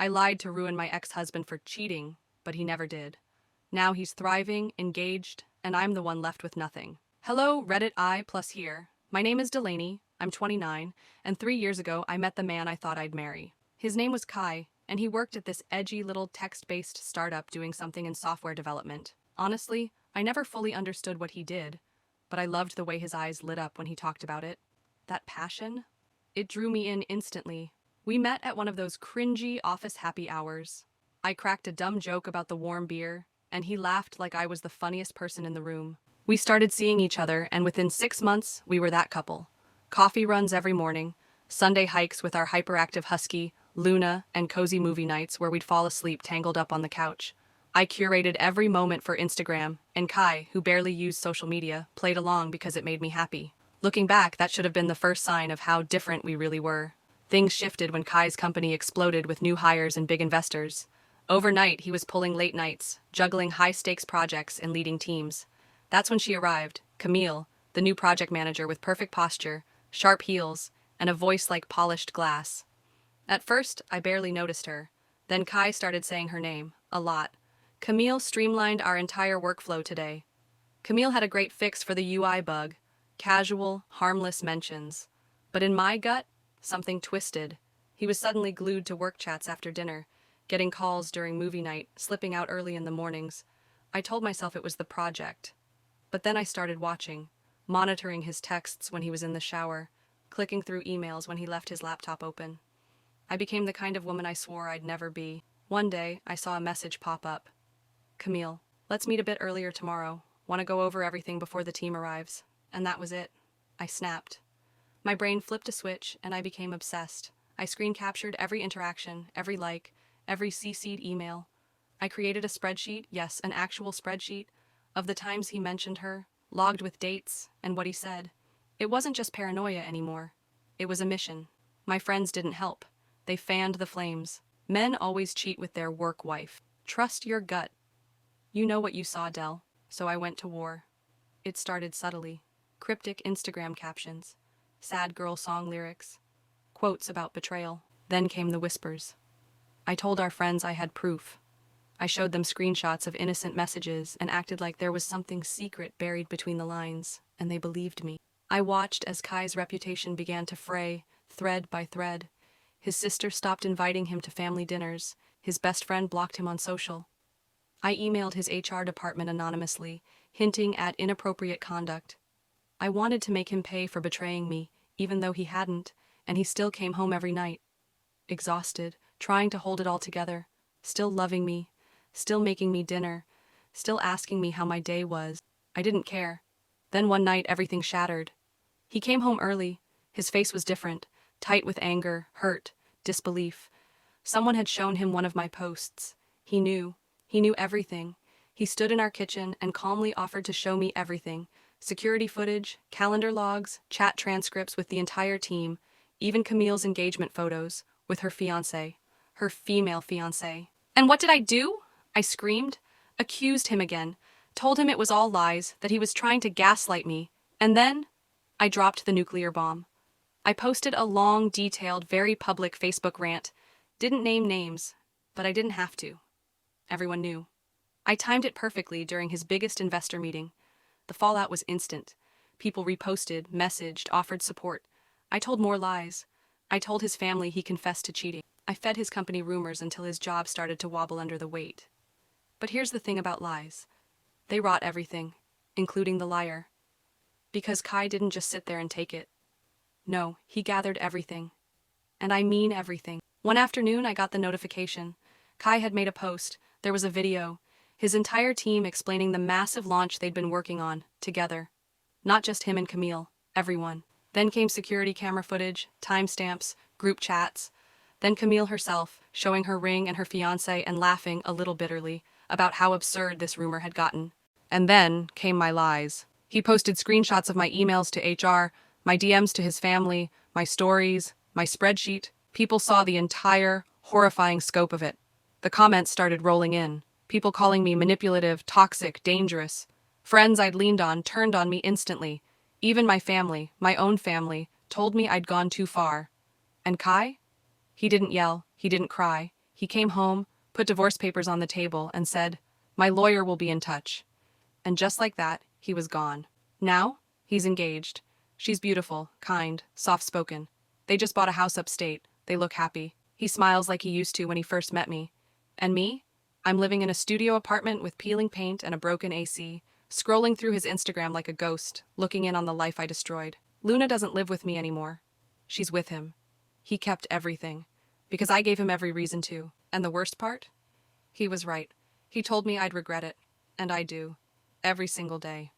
I lied to ruin my ex-husband for cheating, but he never did. Now he's thriving, engaged, and I'm the one left with nothing. Hello, Reddit I plus here. My name is Delaney, I'm 29, and 3 years ago I met the man I thought I'd marry. His name was Kai, and he worked at this edgy little text-based startup doing something in software development. Honestly, I never fully understood what he did, but I loved the way his eyes lit up when he talked about it. That passion? It drew me in instantly. We met at one of those cringy office happy hours. I cracked a dumb joke about the warm beer, and he laughed like I was the funniest person in the room. We started seeing each other, and within 6 months, we were that couple. Coffee runs every morning, Sunday hikes with our hyperactive husky, Luna, and cozy movie nights where we'd fall asleep tangled up on the couch. I curated every moment for Instagram, and Kai, who barely used social media, played along because it made me happy. Looking back, that should have been the first sign of how different we really were. Things shifted when Kai's company exploded with new hires and big investors. Overnight, he was pulling late nights, juggling high-stakes projects and leading teams. That's when she arrived, Camille, the new project manager with perfect posture, sharp heels, and a voice like polished glass. At first, I barely noticed her. Then Kai started saying her name, a lot. Camille streamlined our entire workflow today. Camille had a great fix for the UI bug, casual, harmless mentions. But in my gut, something twisted. He was suddenly glued to work chats after dinner, getting calls during movie night, slipping out early in the mornings. I told myself it was the project. But then I started watching, monitoring his texts when he was in the shower, clicking through emails when he left his laptop open. I became the kind of woman I swore I'd never be. One day, I saw a message pop up. Camille, let's meet a bit earlier tomorrow. Want to go over everything before the team arrives. And that was it. I snapped. My brain flipped a switch, and I became obsessed. I screen captured every interaction, every like, every CC'd email. I created a spreadsheet, yes, an actual spreadsheet, of the times he mentioned her, logged with dates, and what he said. It wasn't just paranoia anymore. It was a mission. My friends didn't help. They fanned the flames. Men always cheat with their work wife. Trust your gut. You know what you saw, Del, so I went to war. It started subtly. Cryptic Instagram captions, sad girl song lyrics, quotes about betrayal. Then came the whispers. I told our friends I had proof. I showed them screenshots of innocent messages and acted like there was something secret buried between the lines, and they believed me. I watched as Kai's reputation began to fray, thread by thread. His sister stopped inviting him to family dinners. His best friend blocked him on social. I emailed his HR department anonymously, hinting at inappropriate conduct. I wanted to make him pay for betraying me, even though he hadn't, and he still came home every night. Exhausted, trying to hold it all together, still loving me, still making me dinner, still asking me how my day was. I didn't care. Then one night everything shattered. He came home early. His face was different, tight with anger, hurt, disbelief. Someone had shown him one of my posts. He knew everything. He stood in our kitchen and calmly offered to show me everything. Security footage, calendar logs, chat transcripts with the entire team, even Camille's engagement photos with her fiancé, her female fiancé. And what did I do? I screamed, accused him again, told him it was all lies, that he was trying to gaslight me, and then I dropped the nuclear bomb. I posted a long, detailed, very public Facebook rant, didn't name names, but I didn't have to. Everyone knew. I timed it perfectly during his biggest investor meeting. The fallout was instant. People reposted, messaged, offered support. I told more lies. I told his family he confessed to cheating. I fed his company rumors until his job started to wobble under the weight. But here's the thing about lies. They rot everything, including the liar. Because Kai didn't just sit there and take it. No, he gathered everything. And I mean everything. One afternoon, I got the notification. Kai had made a post. There was a video. His entire team explaining the massive launch they'd been working on, together. Not just him and Camille, everyone. Then came security camera footage, timestamps, group chats. Then Camille herself, showing her ring and her fiancé and laughing a little bitterly about how absurd this rumor had gotten. And then came my lies. He posted screenshots of my emails to HR, my DMs to his family, my stories, my spreadsheet. People saw the entire, horrifying scope of it. The comments started rolling in. People calling me manipulative, toxic, dangerous. Friends I'd leaned on turned on me instantly. Even my family, my own family, told me I'd gone too far. And Kai? He didn't yell. He didn't cry. He came home, put divorce papers on the table, and said, "My lawyer will be in touch." And just like that, he was gone. Now, he's engaged. She's beautiful, kind, soft-spoken. They just bought a house upstate. They look happy. He smiles like he used to when he first met me. And me? I'm living in a studio apartment with peeling paint and a broken AC, scrolling through his Instagram like a ghost, looking in on the life I destroyed. Luna doesn't live with me anymore. She's with him. He kept everything, because I gave him every reason to. And the worst part? He was right. He told me I'd regret it. And I do. Every single day.